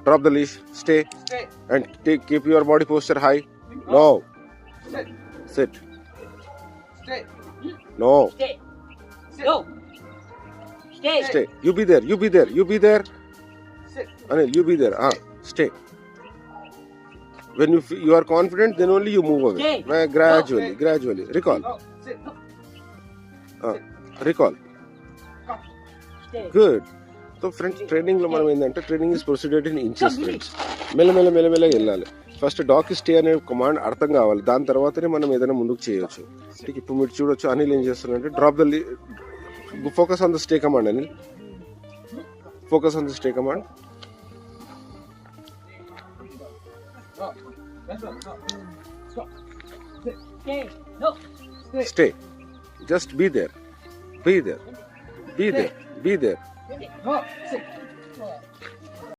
Drop the leash. Stay. And keep your body posture high. No. Sit. No. Go. Stay. You be there. You be there. You be there. Anil, you be there. Stay. When you are confident, then only you move away. Gradually. Recall. Recall. Good. So friends, training లో మనం ఏంటంటే training is proceeded in inches friends. మెల్లమెల్లగా వెళ్ళాలి. First dog stay అనే command అర్థం కావాలి, దాని తర్వాతనే మనం ఏదైనా ముందుకు చేయొచ్చు. ఇప్పుడు మీరు చూడొచ్చు అనిల్ ఏం చేస్తున్నారంటే drop the focus on the stay command. Anil focus on the stay command. Stay. Just be there. Be there.